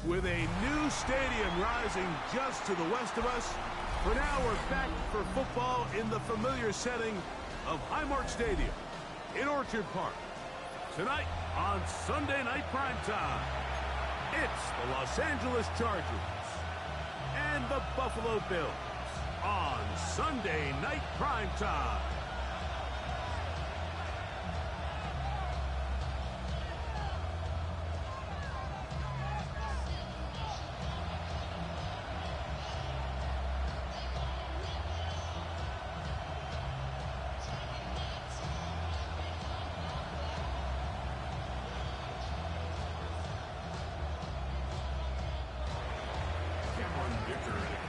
With a new stadium rising just to the west of us, for now we're back for football in the familiar setting of Highmark Stadium in Orchard Park. Tonight on Sunday Night Primetime, it's the Los Angeles Chargers and the Buffalo Bills on Sunday Night Primetime.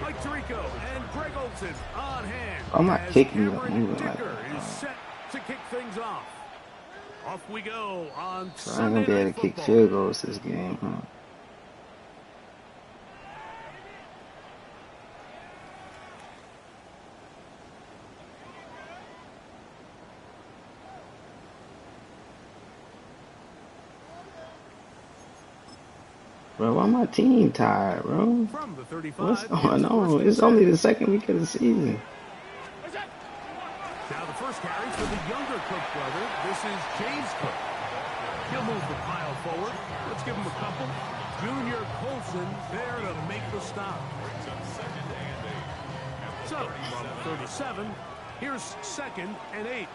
Mike Tirico and Greg Olsen on hand. I'm not kicking you. Dicker is set to kick things off. Off we go on I ain't gonna be able to kick field goals this game, huh? Bro, why my team tired, bro? From the 35, what's going on? It's only the second week of the season. Now the first carry for the younger Cook brother. This is James Cook. He'll move the pile forward. Let's give him a couple. Junior Colson there to make the stop. So, from 37, here's 2nd and 8.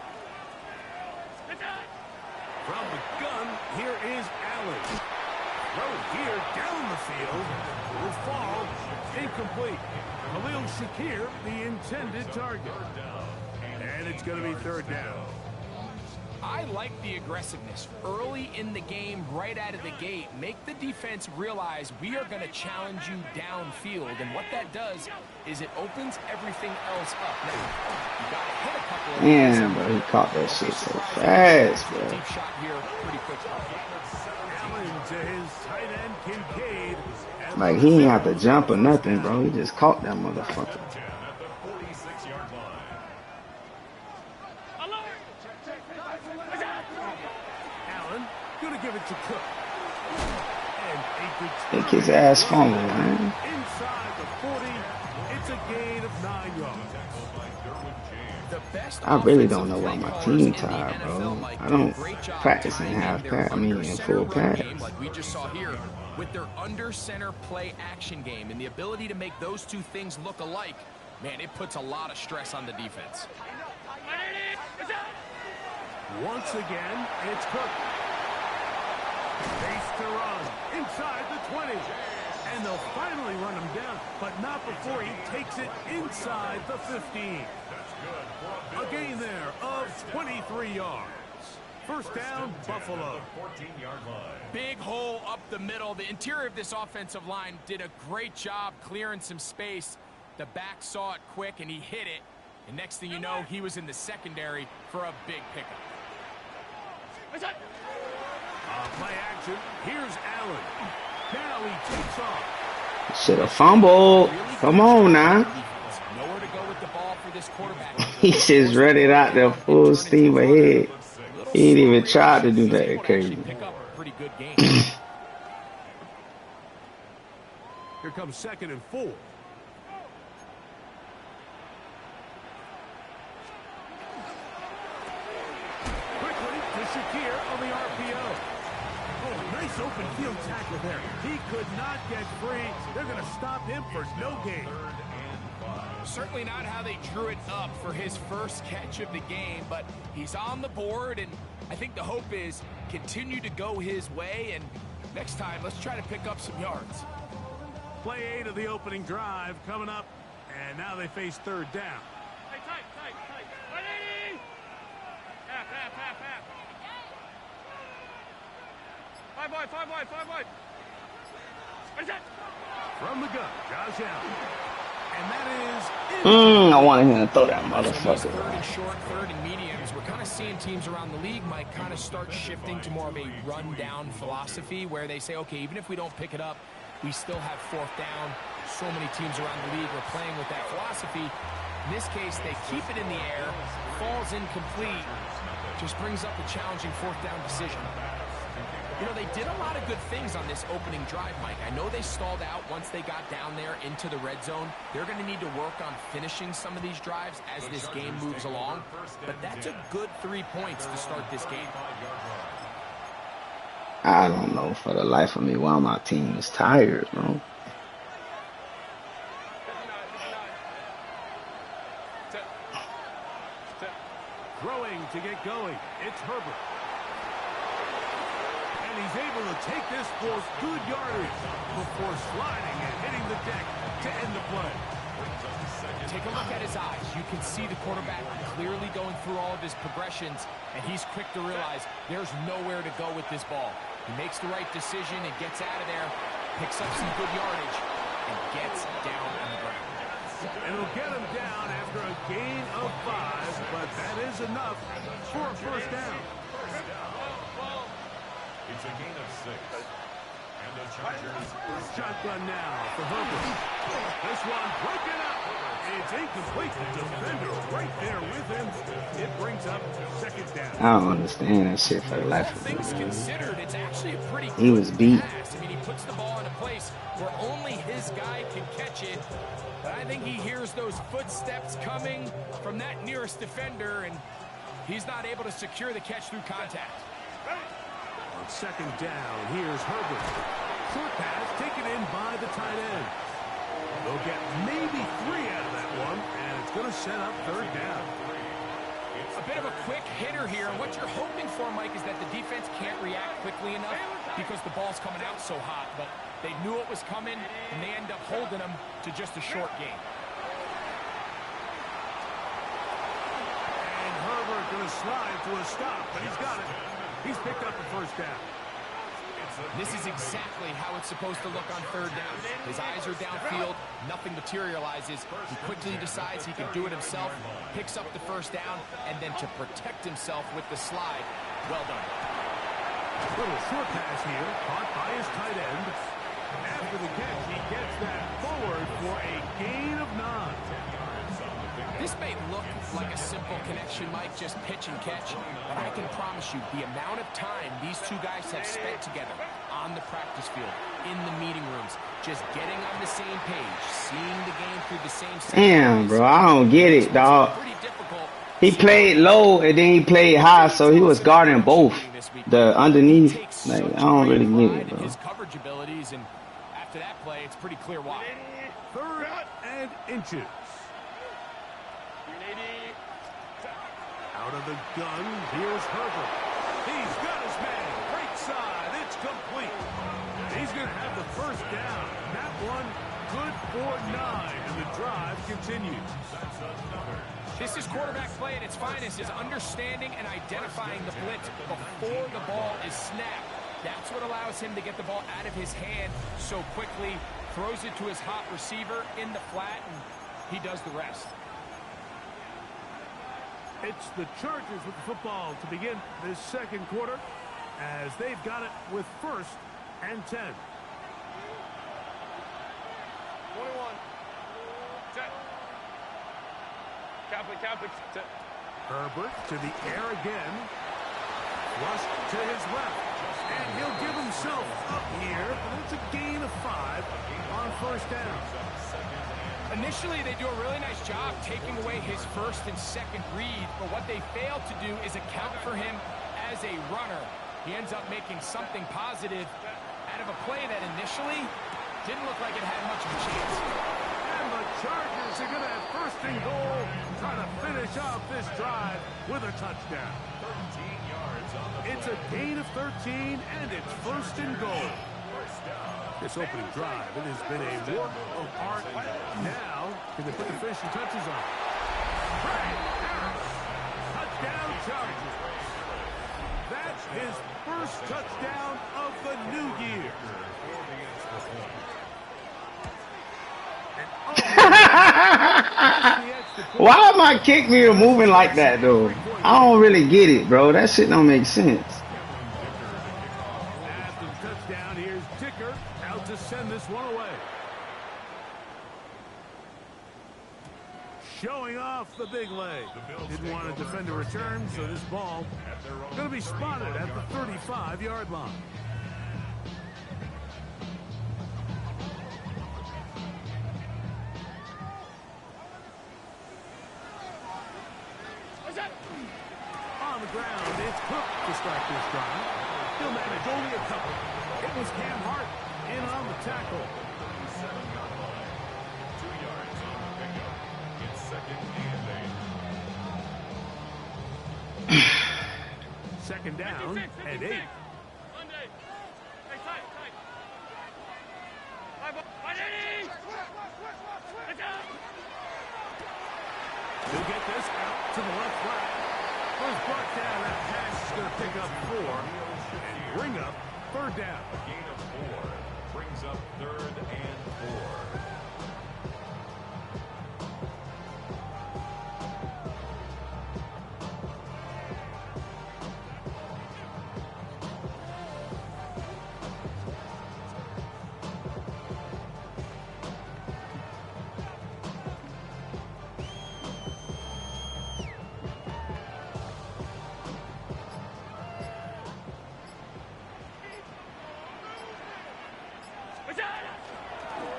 From the gun, here is Allen. Throw here down the field will fall incomplete. Khalil Shakir, the intended target. And it's going to be 3rd down. I like the aggressiveness early in the game, right out of the gate. Make the defense realize we are going to challenge you downfield. And what that does is it opens everything else up. Now, you got to hit a couple of Man, bro, he caught that shit so fast, bro. Deep shot here, pretty quick. Allen to his tight end, Kincaid. Like, he ain't have to jump or nothing, bro. He just caught that motherfucker. Allen gonna give it to Cook. And Make his ass fumble, man. Inside the 40, it's a gain of 9 yards. I really don't know why my team tired, bro. I don't practice in half pass. I mean, in full pass. Like we just saw here with their under center play action game and the ability to make those two things look alike. Man, it puts a lot of stress on the defense. Once again, it's Cook. Face to run inside the 20. And they'll finally run him down, but not before he takes it inside the 15. A gain there of 23 yards. First down, Buffalo. 14-yard line. Big hole up the middle. The interior of this offensive line did a great job clearing some space. The back saw it quick, and he hit it. And next thing you know, he was in the secondary for a big pickup. Play action. Here's Allen. Now he takes off. Should have fumbled. Come on now. Nowhere to go with the ball for this quarterback. He just read it out there full steam ahead. He ain't even tried to do that crazy. Here comes 2nd and 4. Quickly to Shakir on the RPO. Oh, nice open field tackle there. He could not get free. They're going to stop him for no gain. Certainly not how they drew it up for his first catch of the game, but he's on the board, and I think the hope is continue to go his way, and next time, let's try to pick up some yards. Play 8 of the opening drive coming up, and now they face 3rd down. Tight. Ready? Half. 5 wide. From the gun, Josh Allen. And that is... I wanted him to throw that motherfucker. 3rd and short, 3rd and mediums. We're kind of seeing teams around the league might kind of start shifting to more of a run-down philosophy where they say, okay, even if we don't pick it up, we still have 4th down. So many teams around the league are playing with that philosophy. In this case, they keep it in the air, falls incomplete, just brings up a challenging 4th down decision. You know, they did a lot of good things on this opening drive, Mike. I know they stalled out once they got down there into the red zone. They're going to need to work on finishing some of these drives as this game moves along. But that's a good 3 points to start this game. I don't know for the life of me why my team is tired, bro. Throwing to get going. It's Herbert. And he's able to take this for good yardage before sliding and hitting the deck to end the play. Take a look at his eyes. You can see the quarterback clearly going through all of his progressions, and he's quick to realize there's nowhere to go with this ball. He makes the right decision and gets out of there, picks up some good yardage, and gets down on the ground. It'll get him down after a gain of 5, but that is enough for a first down. It's a gain of 6. And the Chargers Shotgun now for Herbert. This one broken up. It's incomplete. The defender right there with him. It brings up second down. I don't understand that shit for the life of me. Things considered, it's actually a pretty He was beat. pass. I mean, he puts the ball in a place where only his guy can catch it. But I think he hears those footsteps coming from that nearest defender, and he's not able to secure the catch through contact. On second down, here's Herbert. Short pass taken in by the tight end. They'll get maybe 3 out of that one, and it's going to set up third down. A bit of a quick hitter here, and what you're hoping for, Mike, is that the defense can't react quickly enough because the ball's coming out so hot, but they knew it was coming, and they end up holding them to just a short game. And Herbert going to slide to a stop, but he's got it. He's picked up a first down. This is exactly how it's supposed to look on third down. His eyes are downfield, nothing materializes. He quickly decides he can do it himself, picks up the first down, and then to protect himself with the slide, well done. Little short pass here, caught by his tight end. After the catch, he gets that forward for a gain of 9. This may look like a simple connection, Mike, just pitch and catch, but I can promise you the amount of time these two guys have spent together on the practice field, in the meeting rooms, just getting on the same page, seeing the game through the same set. Damn, bro, I don't get it, dog. He played low and then he played high, so he was guarding both. The underneath, like, I don't really get it, bro. His coverage abilities, and after that play, it's pretty clear why. 3rd and inches. Out of the gun, here's Herbert. He's got his man, right side, it's complete. He's going to have the first down. That one good for 9, and the drive continues. This is quarterback play at its finest, is understanding and identifying the blitz before the ball is snapped. That's what allows him to get the ball out of his hand so quickly, throws it to his hot receiver in the flat, and he does the rest. It's the Chargers with the football to begin this second quarter, as they've got it with 1st and 10. 21. Set. Catholic. Set. Herbert to the air again. Rush to his left. And he'll give himself up here, but it's a gain of 5 on first down. Initially, they do a really nice job taking away his first and second read, but what they fail to do is account for him as a runner. He ends up making something positive out of a play that initially didn't look like it had much of a chance. And the Chargers are going to have 1st and goal, trying to finish off this drive with a touchdown. 13 yards on the It's a gain of 13, and it's 1st and goal. This opening drive, it has been a work of art. Now, can they put the finishing touches on? Touchdown Chargers. That's his first touchdown of the new year. Why am I kick wheel moving like that, though? I don't really get it, bro. That shit don't make sense. After the touchdown, here's Dicker out to send this one away. Showing off the big leg. Didn't want to defend a return, so this ball going to be spotted at the 35-yard line. On the ground, it's Cook to start this drive. He'll manage only a couple. It was Cam Hart in on the tackle. 7-yard line. 2 yards on the pickup. It's second and 8. Second down and 8. He'll get this out to the left flat. First brought down, that pass is going to pick up 4 and bring up third down. A gain of 4 brings up third and 4.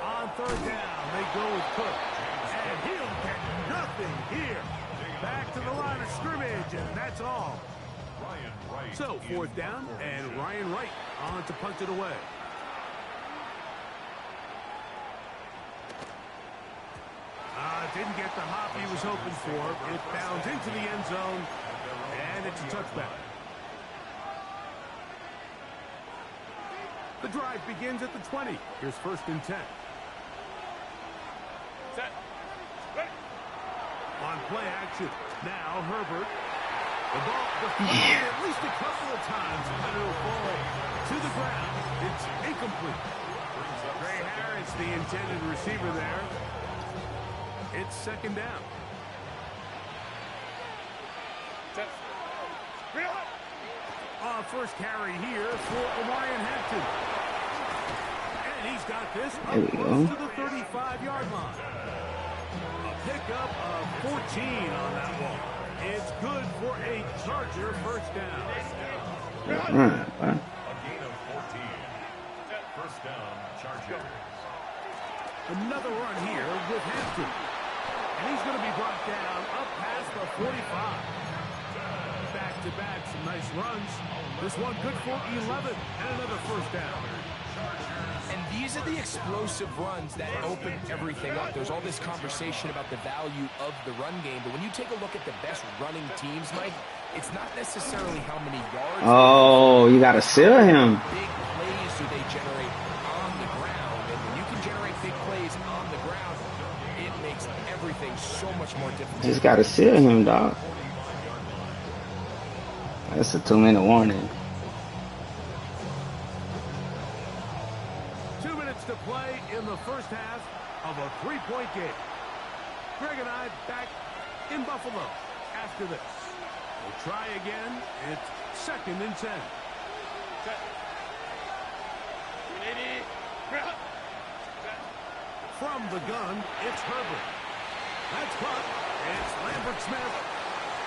On third down, they go with Cook. And he'll get nothing here. Back to the line of scrimmage, and that's all. Ryan Wright. So, fourth down, and Ryan Wright on to punt it away. Didn't get the hop he was hoping for. It bounds into the end zone, and it's a touchback. The drive begins at the 20. Here's first and 10. Set. On play action. Now Herbert. The ball deflected at least a couple of times, but it'll fall to the ground. It's incomplete. Gray Harris, the intended receiver there. It's second down. Set. First carry here for Omarion Hampton. And he's got this up close to the 35-yard line. A pickup of 14 on that ball. It's good for a Charger first down. A gain of 14. First down, Chargers. Another run here with Hampton. And he's going to be brought down up past the 45. Back-to-back, some nice runs. This one good for 11 and another first down. And these are the explosive runs that open everything up. There's all this conversation about the value of the run game, but when you take a look at the best running teams, Mike, it's not necessarily how many yards. Oh, you got to seal him. Big plays do they generate on the ground, and when you can generate big plays on the ground, it makes everything so much more difficult. Just got to seal him, dog. That's a 2-minute warning. 2 minutes to play in the first half of a 3-point game. Greg and I back in Buffalo after this. We'll try again. It's second and 10. From the gun, it's Herbert. That's caught. It's Lambert Smith.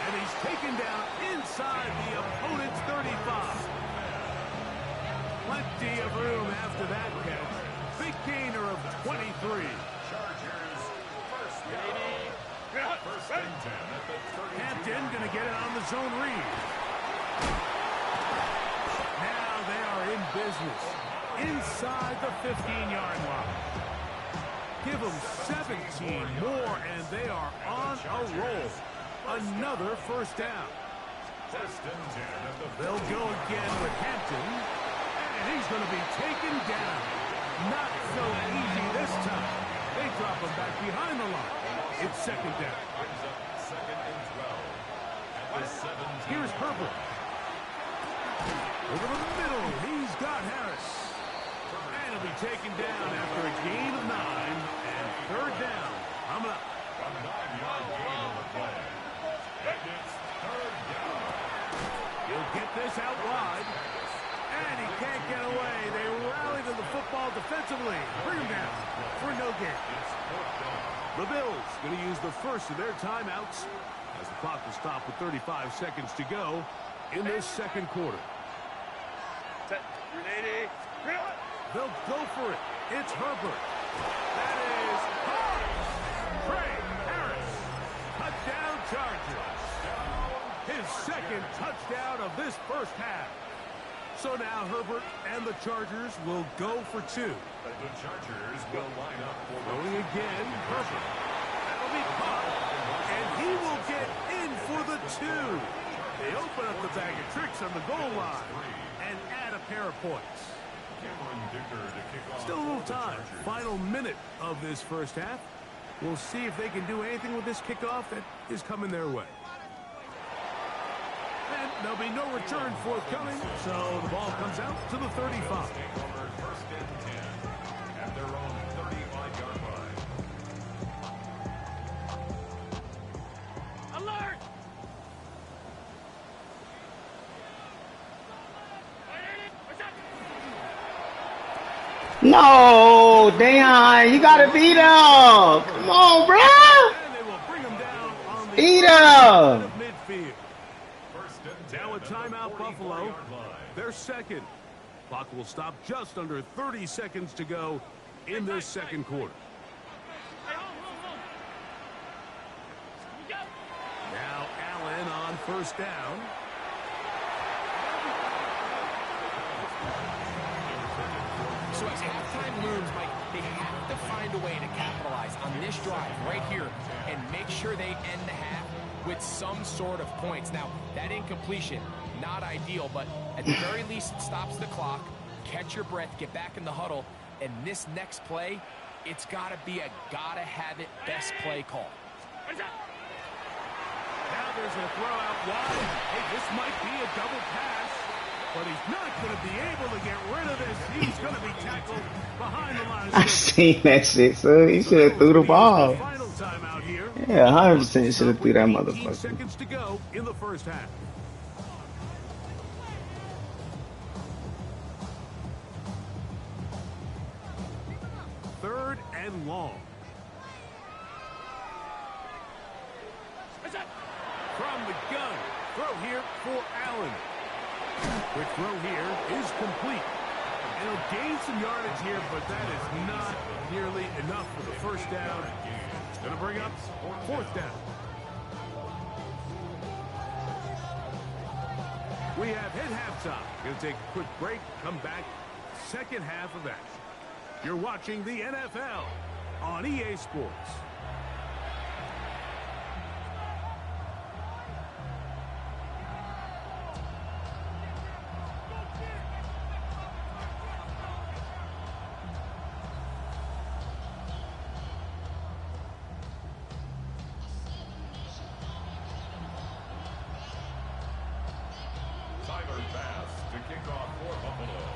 And he's taken down inside the opponent's 35. Plenty of room after that catch. Big gainer of 23. Chargers first down. First and 10 at the 32. Hampton going to get it on the zone read. Now they are in business. Inside the 15-yard line. Give them 17 more, and they are on a roll. Another first down. First and 10 at the They'll go again with Hampton, and he's going to be taken down. Not so easy this time. They drop him back behind the line. It's second down. brings up second and 12 at the 17. Here's Herbert. Over the middle, he's got Harris. And he'll be taken down after a gain of 9, and third down. Coming up. A 9-yard gain on the play. And it's third down. He'll get this out wide. And he can't get away. They rally to the football defensively. Bring him down for no gain. It's fourth down. The Bills going to use the first of their timeouts as the clock will stop with 35 seconds to go in this second quarter. Set. Ready. They'll go for it. It's Herbert. That is hard. Trey Harris. Touchdown Chargers. his second touchdown of this first half. So now Herbert and the Chargers will go for two. The Chargers will line up for Going again, Herbert. That'll be caught. And he will get in for the two. They open up the bag of tricks on the goal line and add a pair of points. Still a little time. Final minute of this first half. We'll see if they can do anything with this kickoff that is coming their way. And there'll be no return forthcoming, so the ball comes out to the 35. First and 10 at their own 35-yard line. Alert! No, Deion, you gotta beat him. Come on, bro. And they will bring him down on the Beat side him. of midfield. Now a timeout, Buffalo. They're second. Clock will stop just under 30 seconds to go in this second quarter. Now Allen on first down. So as halftime looms, Mike, they have to find a way to capitalize on this drive right here and make sure they end the half with some sort of points. Now, that incompletion, not ideal, but at the very least, it stops the clock. Catch your breath, get back in the huddle, and this next play, it's got to be a gotta-have-it best play call. Now there's a throw out wide. Hey, this might be a double pass, but he's not going to be able to get rid of this. He's going to be tackled behind the line of I scrimmage. seen that shit, son. He should have threw the ball. Final timeout here. Yeah, 100% should have threw that 18 motherfucker. seconds to go in the first half. Third and long. From the gun. Throw here for Allen. Quick throw here is complete. And he'll gain some yardage here, but that is not nearly enough for the first down. It's going to bring up fourth down. We have hit halftime. Going to take a quick break, come back, second half of action. You're watching the NFL on EA Sports.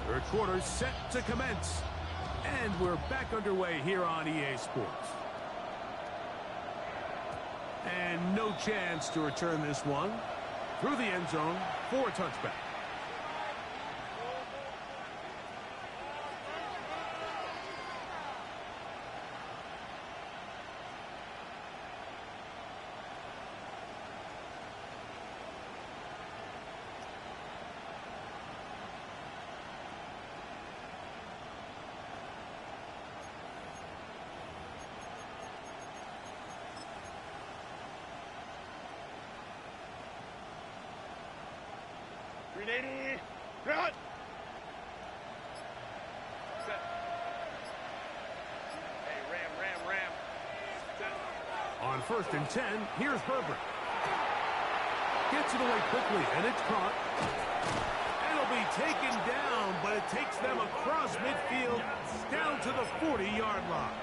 Third quarter set to commence. And we're back underway here on EA Sports. And no chance to return this one through the end zone for a touchback. Grenade! Run! Set. Hey, ram. Set. On first and 10, here's Herbert. Gets it away quickly, and it's caught. It'll be taken down, but it takes them across midfield down to the 40-yard line.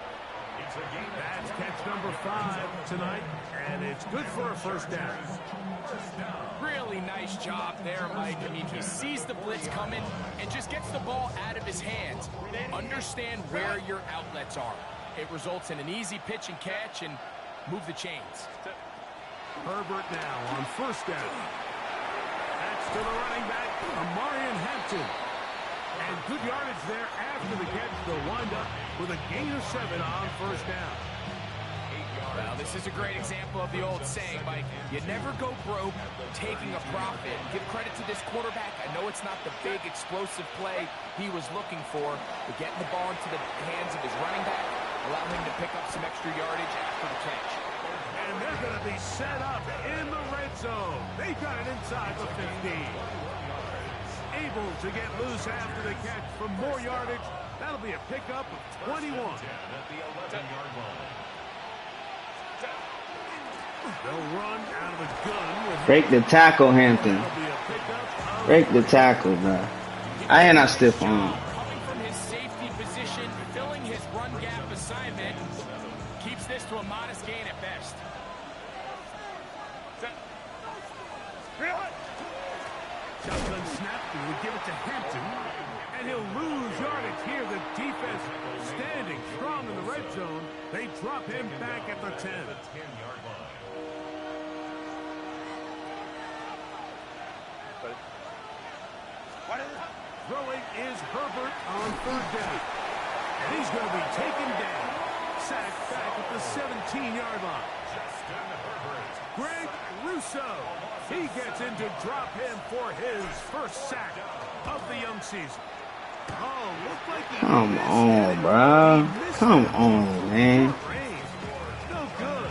That's catch number 5 tonight, and it's good for a first down. Really nice job there, Mike. I mean, he sees the blitz coming and just gets the ball out of his hands. Understand where your outlets are. It results in an easy pitch and catch and move the chains. Herbert now on first down. That's to the running back, Amarian Hampton. And good yardage there after the catch. They'll wind up with a gain of 7 on first down. Well, this is a great example of the old saying, Mike. You never go broke taking a profit. Give credit to this quarterback. I know it's not the big explosive play he was looking for, but getting the ball into the hands of his running back, allow him to pick up some extra yardage after the catch. And they're going to be set up in the red zone. They got it inside the 15. Able to get loose after the catch for more yardage. That'll be a pickup of 21. At the 11-yard line. They'll run out of the gun with Break the tackle, Hampton. That'll be a pickup of Break the tackle, bro. I ain't not stiff on. Coming from his safety position, filling his run gap assignment, keeps this to a modest gain at best. shotgun snap. He would give it to Hampton. And he'll lose yardage here. The defense standing strong in the red zone. They drop him back at the 10. 10-yard line. Throwing is Herbert on third down. And he's going to be taken down. Sacked back at the 17-yard line. Justin Herbert. Greg Russo. He gets in to drop him for his first sack of the young season. Oh, looked like he Come missed on, it. bro. He missed Come it. on, man. No good.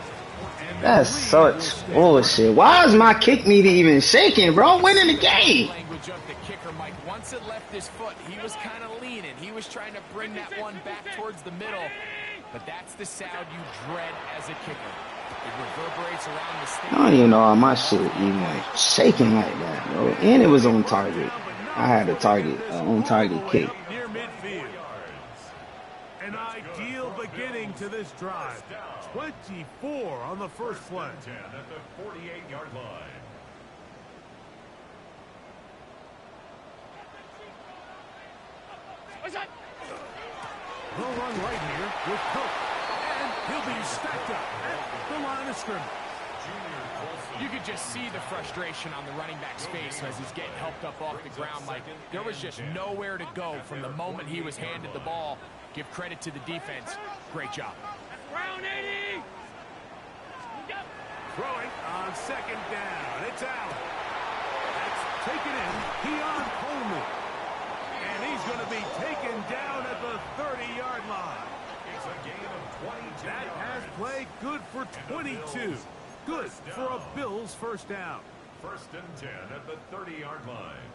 And That's the lead such will bullshit. Why is my kick meter even shaking, bro? I'm winning the game. Language of the kicker, Mike. Once it left his foot, he was kind of leaning. He was trying to bring that one back towards the middle. But that's the sound you dread as a kicker. It reverberates around the I stadium. don't even know how my shit even shaking like that, bro. And it was on target. I had a target, on target kick. near midfield. An ideal beginning to this drive. 24 on the first play. 10 at the 48-yard line. He'll run right here with Cook. And he'll be stacked up at the line of scrimmage. You could just see the frustration on the running back's face as he's getting helped up off the ground. Like, there was just nowhere to go from the moment he was handed the ball. Give credit to the defense. Great job. Brown 80! Throwing on second down. It's Allen. That's taken in. Keon Coleman. And he's going to be taken down at the 30-yard line. It's a gain of 22 That pass yards. play good for 22. Good for a Bills first down. First and 10 at the 30-yard line.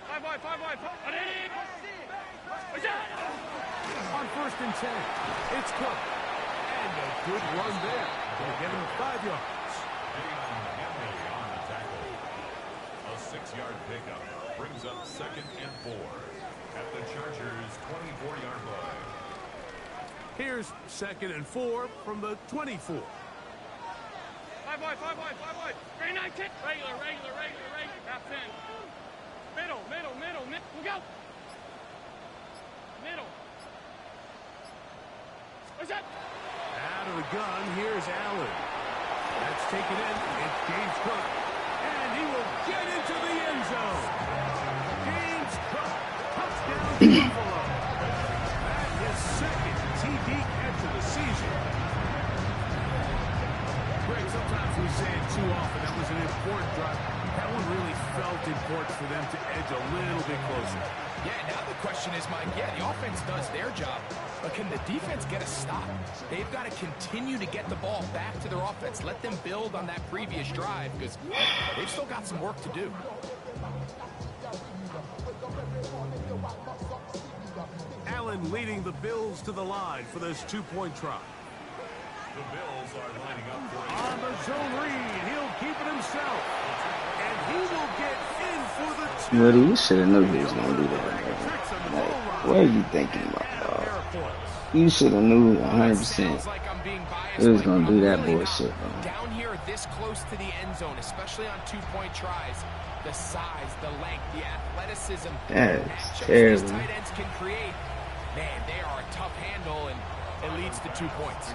Five wide. On first and 10, it's Cook. And a good run there. Going to get him 5 yards. Henry on the tackle. A 6-yard pickup brings up second and 4 at the Chargers' 24-yard line. Here's second and 4 from the 24. Five wide. Green 19. Regular. Half in. Middle. Look out. Middle. What's that? Out of the gun, here's Allen. That's taken in. It's James Cook. And he will get into the end zone. James Cook, touchdown Buffalo. That is second TD catch of the season. Greg, sometimes we say it too often. That was an important drive. That one really felt important for them to edge a little bit closer. Yeah, now the question is, Mike, yeah, the offense does their job, but can the defense get a stop? They've got to continue to get the ball back to their offense. Let them build on that previous drive because they've still got some work to do. Allen leading the Bills to the line for this two-point try. The Bills are lining up for On the zone read, he'll keep it himself. And he will get in for the two. Buddy, you should have knew he was going to do that, bro. Like, what are you thinking about, dog? You should have knew 100%. Sounds like I'm being biased, He was Mike, going but to do I'm that really bullshit, not. bro. Down here this close to the end zone, especially on two-point tries, the size, the length, the athleticism That is matchups these terrible. tight ends can create, man, they are a tough handle, and it leads to 2 points.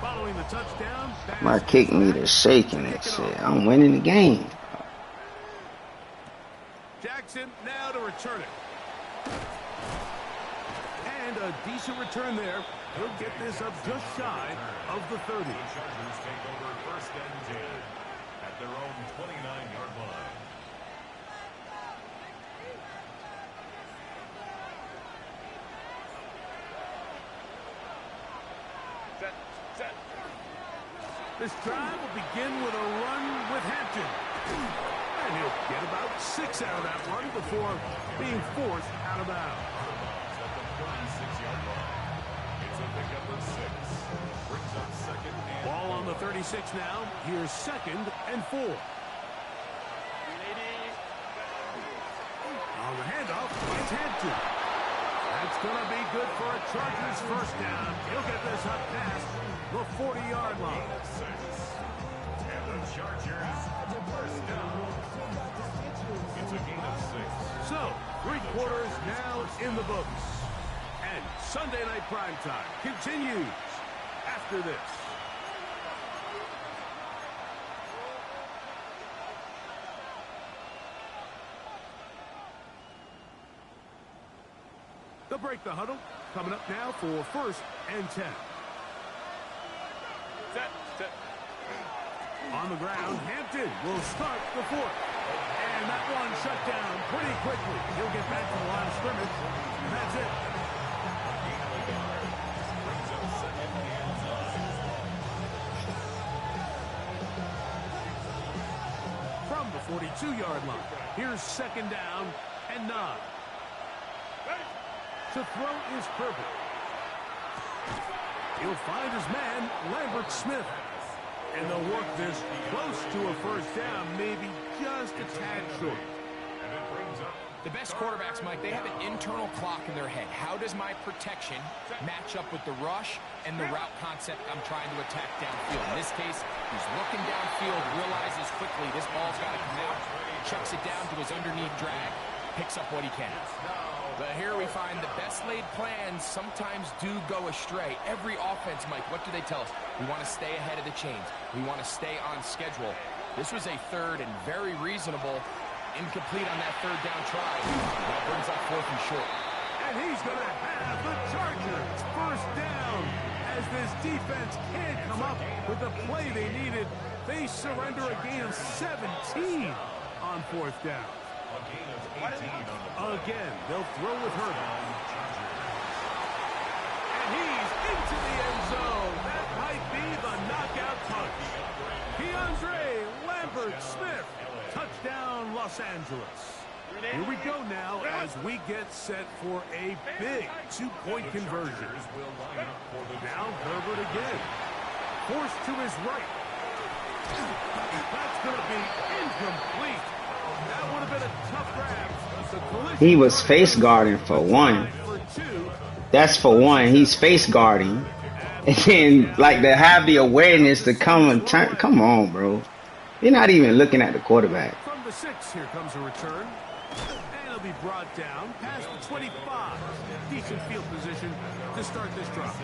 Following the touchdown, My kick meter shaking and shit. I'm winning the game. Jackson now to return it. And a decent return there. He'll get this up just shy of the 30. the Chargers take over first and 10. at their own 29-yard line. Set. This drive will begin with a run with Hampton. And he'll get about 6 out of that one before being forced out of bounds. At the 36-yard line. It's a pickup of 6. Brings up second and Ball on the 36 now. Here's 2nd and 4. On the handoff, it's Hampton. That's going to be good for a Chargers first down. He'll get this up past the 40-yard line. 6. And the Chargers first down. It's a gain of 6. So, 3 quarters now in the books. And Sunday Night Primetime continues after this. They'll break the huddle. Coming up now for 1st and 10. Set. On the ground, Hampton will start the 4th. And that one shut down pretty quickly. He'll get back to the line of scrimmage. And that's it. Brings up second and 9. From the 42-yard line, here's 2nd down and 9. To throw is Herbert. He'll find his man, Lambert Smith. And they'll work this close to a first down, maybe just a tad short. And it brings up The best quarterbacks, Mike, they have an internal clock in their head. How does my protection match up with the rush and the route concept I'm trying to attack downfield? In this case, he's looking downfield, realizes quickly this ball's got to come out, chucks it down to his underneath drag, picks up what he can. But here we find the best laid plans sometimes do go astray. Every offense, Mike, what do they tell us? We want to stay ahead of the chains. We want to stay on schedule. This was a 3rd and very reasonable, incomplete on that 3rd down try. That brings up 4th and short. And he's going to have the Chargers first down. As this defense can't come up with the play they needed, they surrender a gain of 17 on 4th down. a gain of 18 on the Again, they'll throw with Herbert. And he's into the end zone. That might be the knockout punch. Keandre Lambert-Smith. Touchdown, Los Angeles. Here we go now as we get set for a big 2-point conversion. Now Herbert again. Forced to his right. That's going to be incomplete. That would have been a tough grab. He was face guarding for one. That's for one. He's face guarding. And then, like, to have the awareness to come and turn. Come on, bro. You're not even looking at the quarterback. From the 6, here comes a return. And it'll be brought down past the 25. Decent field position to start this drive.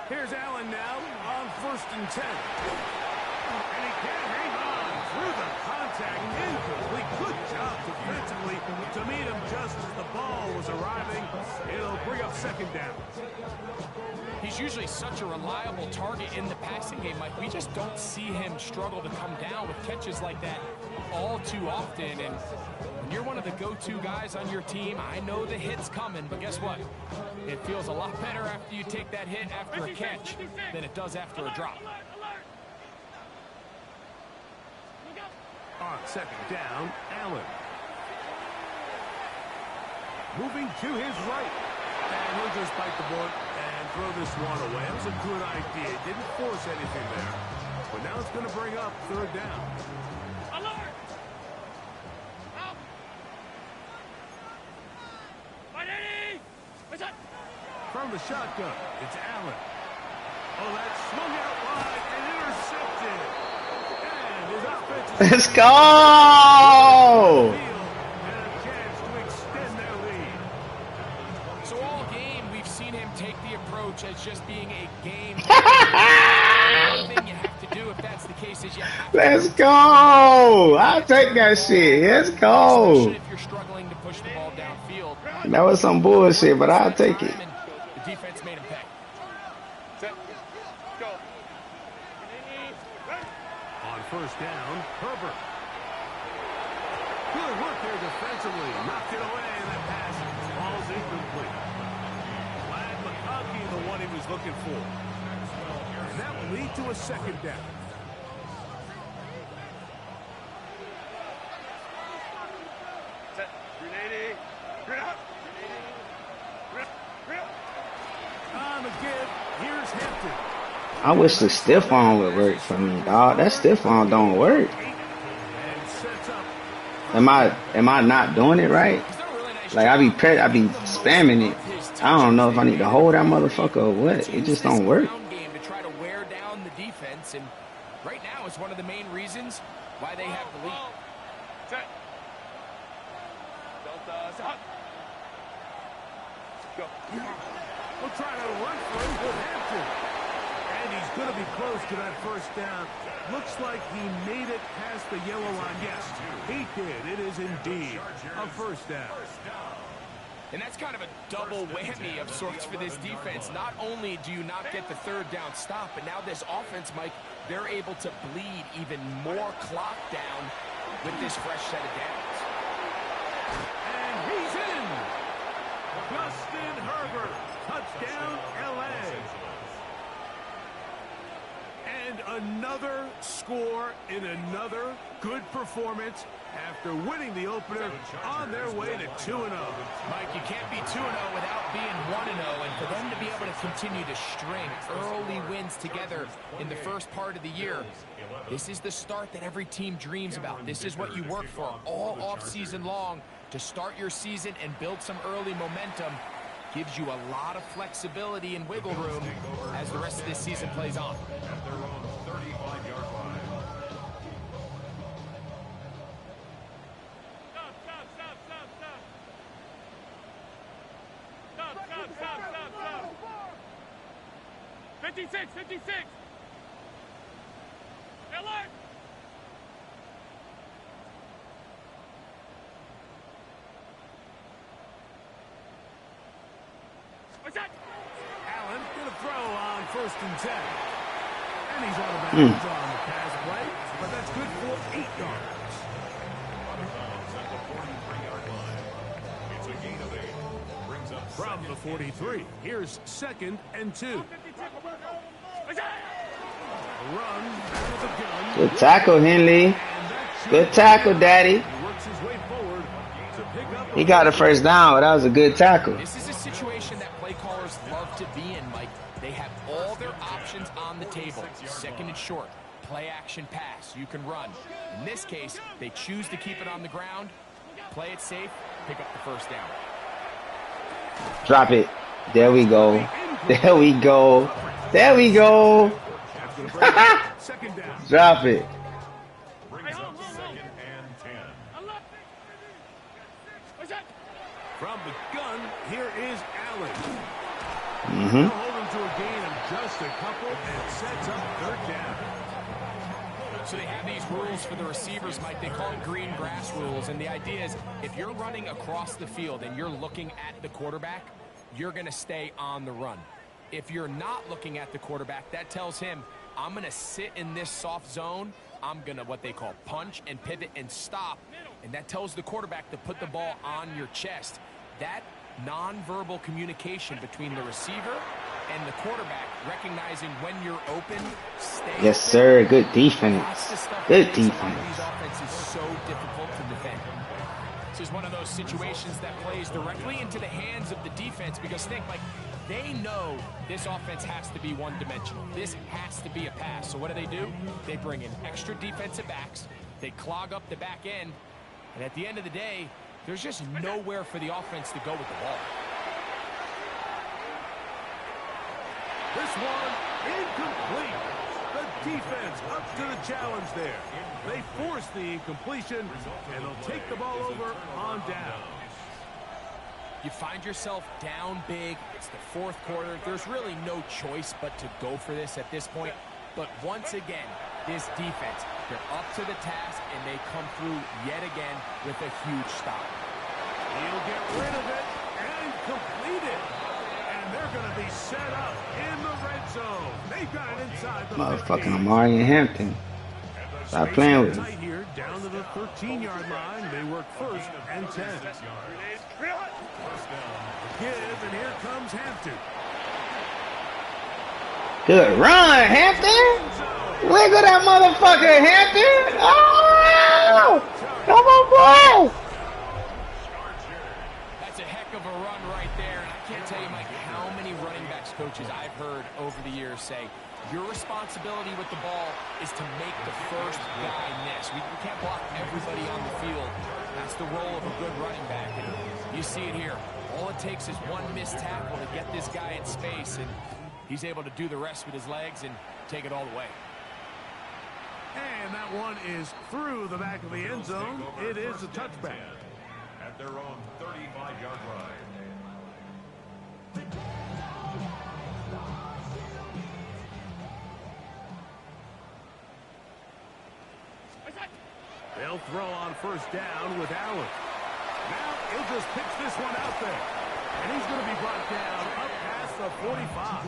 Here's Allen now on 1st and 10. And he can't hang on through the contact. Incomplete. Good job defensively to meet him just as the ball was arriving. It'll bring up 2nd down. He's usually such a reliable target in the passing game, Mike. We just don't see him struggle to come down with catches like that all too often. And when you're one of the go-to guys on your team, I know the hit's coming, but guess what? It feels a lot better after you take that hit after a catch than it does after a drop. On 2nd down, Allen. Moving to his right. And he'll just bite the bullet and throw this one away. That was a good idea. Didn't force anything there. But now it's going to bring up 3rd down. Alert! Out! Right, Eddie! What's that? From the shotgun, it's Allen. Oh, that swung out wide and intercepted. And his offense is Let's go! and a chance to extend their lead. So all game, we've seen him take the approach as just being a game. One thing you have to do if that's the case is you have to Let's go. I'll take that shit. Let's go. especially if you're struggling to push the ball downfield. That was some bullshit, but I'll take it. And the defense made him pay. Set. Go. On first down, Herbert. Good work there defensively. Knocked it away, and that pass falls incomplete. Glad McConkey, the one he was looking for. And that will lead to a second down. Set. 380. Grid out. On the give, here's Hampton. I wish the stiff arm would work for me, dog. That stiff arm don't work. And sets up. Am I not doing it right? Like I be spamming it. I don't know if I need to hold that motherfucker or what. It just don't work. Game to try to wear down the defense, and right now it's one of the main reasons why they have the lead. Set. Delta. Stop. Go. We'll try to run for him with Hampton. And he's going to be close to that first down. Looks like he made it past the yellow line. Yes, he did. It is indeed a first down. And that's kind of a double whammy of sorts for this defense. Not only do you not get the third down stop, but now this offense, Mike, they're able to bleed even more clock down with this fresh set of downs. And he's in. Justin Herbert. Touchdown, L.A. And another score in another good performance after winning the opener on their way to 2-0. Mike, you can't be 2-0 without being 1-0, and for them to be able to continue to string early wins together in the first part of the year, this is the start that every team dreams about. This is what you work for all offseason long to start your season and build some early momentum. Gives you a lot of flexibility and wiggle room as the rest of this season plays on. At their own 35-yard line. Stop, stop, stop, stop, stop. Stop, stop, stop, stop, stop. 56, 56. Alert! What's that? Allen going to throw on 1st and 10. And he's out of bounds on the pass play, but that's good for 8 yards. Out of bounds at the 43-yard line. It's a gain of 8. Brings up From the 43, here's 2nd and 2. What's that? Run out of the gun. Good tackle, Henley. Good tackle, Daddy. He works his way forward to pick up. He got a first down, but that was a good tackle. This is a situation that play callers love to be in, Mike. They have all their options on the table. 2nd and short, play action pass, you can run. In this case, they choose to keep it on the ground, play it safe, pick up the first down. Drop it. There we go. There we go. There we go. Second down. Drop it. brings up 2nd and 10. What's that? From the gun, here is Allen. Mm-hmm. They'll hold him to a gain of just a couple and sets up 3rd down. So they have these rules for the receivers, Mike. They call them green grass rules. And the idea is if you're running across the field and you're looking at the quarterback, you're going to stay on the run. If you're not looking at the quarterback, that tells him, I'm going to sit in this soft zone. I'm going to what they call punch and pivot and stop. And that tells the quarterback to put the ball on your chest. That nonverbal communication between the receiver and the quarterback, recognizing when you're open, stay Yes, open. sir. Good That's defense. the stuff Good that makes a lot of defense. these offenses so difficult to defend. This is one of those situations that plays directly into the hands of the defense because think, like, they know this offense has to be one-dimensional. This has to be a pass. So what do? They bring in extra defensive backs. They clog up the back end. And at the end of the day, there's just nowhere for the offense to go with the ball. This one incomplete. The defense up to the challenge there. They force the incompletion, and they'll take the ball over on down. You find yourself down big. It's the 4th quarter. There's really no choice but to go for this at this point. But once again, this defense, they're up to the task, and they come through yet again with a huge stop. He'll get rid of it and complete it. And they're going to be set up in the red zone. They've got it inside the Motherfucking Amari and Hampton. Stop playing with him. Here, down to the 13-yard line. They work first and 10. Give, and here comes Hampton. Good run, Hampton. Wiggle that motherfucker, Hampton. Oh! Come on, boy. That's a heck of a run right there. And I can't tell you, Mike, how many running backs coaches I've heard over the years say, your responsibility with the ball is to make the first guy miss. We can't block everybody on the field. That's the role of a good running back. And you see it here. All it takes is one missed tackle to get this guy in space, and he's able to do the rest with his legs and take it all the way. And that one is through the back of the end zone. It is a touchback. At their own 35-yard line. They'll throw on first down with Allen. Now he'll just pitch this one out there. And he's going to be brought down up past the 45.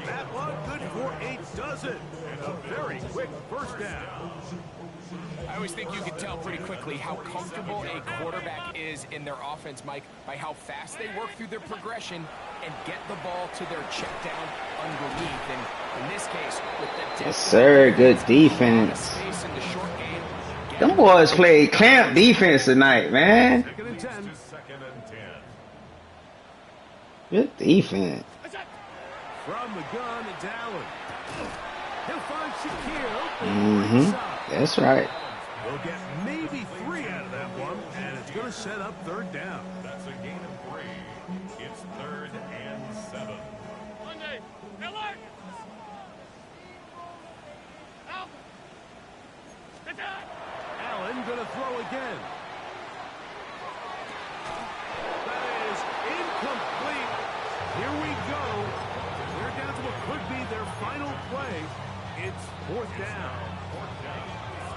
That one good for a dozen. And a very quick first down. I always think you can tell pretty quickly how comfortable a quarterback is in their offense, Mike, by how fast they work through their progression and get the ball to their check down underneath. And in this case, with the Yes, sir. Good defense. space in the short game, Them boys played clamp defense tonight, man. Second and 10. Second and 10. Good defense. From the gun, it's Allen. He'll find Shakir. Mm-hmm. That's right. They'll get maybe 3 out of that one, and it's going to set up third down. That's a gain of 3. It's 3rd and 7. Monday. Miller. Out. Attack. Allen going to throw again. That is incomplete. Here we go. They're down to what could be their final play. It's fourth down.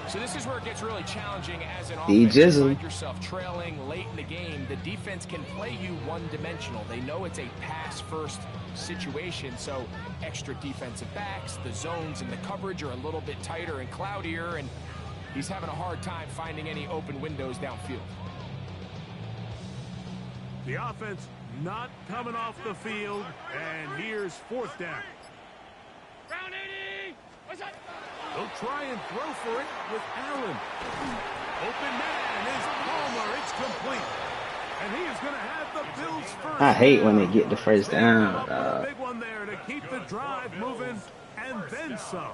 So this is where it gets really challenging as an D offense. You Jizzle. find yourself trailing late in the game. The defense can play you one-dimensional. They know it's a pass-first situation, so extra defensive backs, the zones and the coverage are a little bit tighter and cloudier, and he's having a hard time finding any open windows downfield. The offense not coming off the field, and here's fourth down. Round 80. What's that? They'll try and throw for it with Allen. Open man is Palmer. It's complete. And he is going to have the Bills first. I hate when they get the first down. A big one there to keep the drive moving, and then some.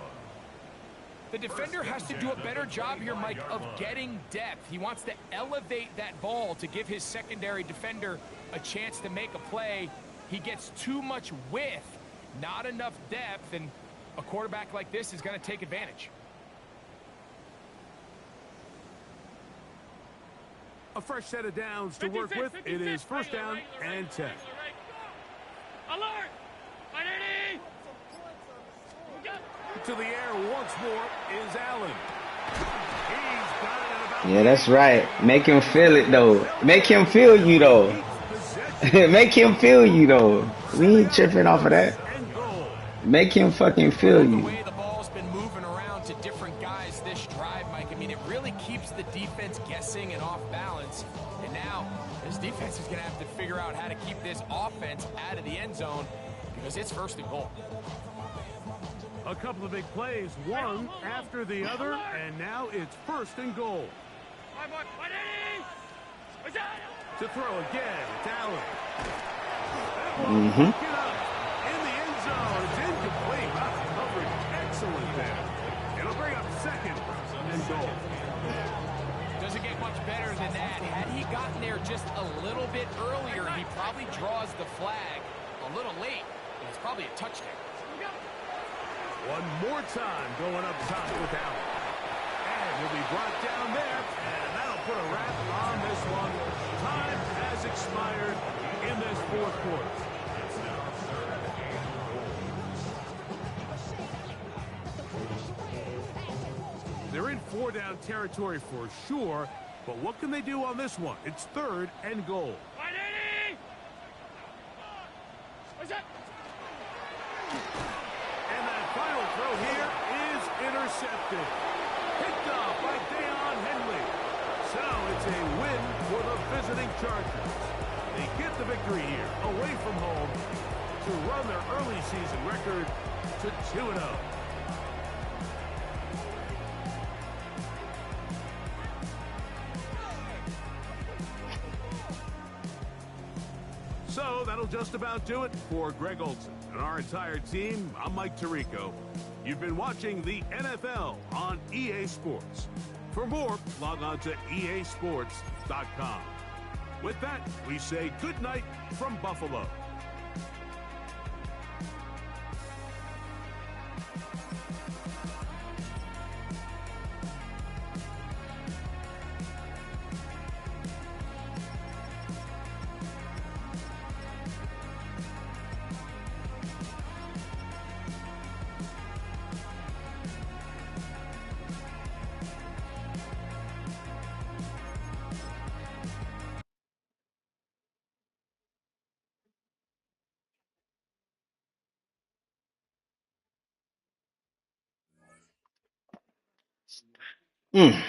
The defender has to do a better job here, Mike, of getting depth. He wants to elevate that ball to give his secondary defender a chance to make a play. He gets too much width, not enough depth, and a quarterback like this is going to take advantage. A fresh set of downs to work with. It is first down and 10. Alert. 180. To the air once more is Allen. He's got it at about Yeah, that's right. Make him feel it, though. Make him feel you, though. Make him feel you, though. We ain't tripping off of that. and goal. Make him fucking feel The you. way the ball's been moving around to different guys this drive, Mike, I mean, it really keeps the defense guessing and off balance. And now, this defense is going to have to figure out how to keep this offense out of the end zone because it's first and goal. A couple of big plays, one after the other, and now it's first and goal. 180. What's that? To throw again, it's Allen. Mm-hmm. Get up in the end zone. It's incomplete. Wow, coverage excellent there. It'll bring up second and goal. Doesn't get much better than that. Had he gotten there just a little bit earlier, he probably draws the flag a little late, and it's probably a touchdown. One more time going up top with Allen. And he'll be brought down there, and that'll put a wrap on this one. Time has expired in this fourth quarter. They're in four-down territory for sure, but what can they do on this one? It's 3rd and goal. 180! What's that? And that final throw here is intercepted. Picked up by Deion Henley. So it's a win for the visiting Chargers. They get the victory here, away from home, to run their early season record to 2-0. So that'll just about do it for Greg Olson and our entire team. I'm Mike Tirico. You've been watching the NFL on EA Sports. For more, log on to easports.com. With that, we say good night from Buffalo. Mm.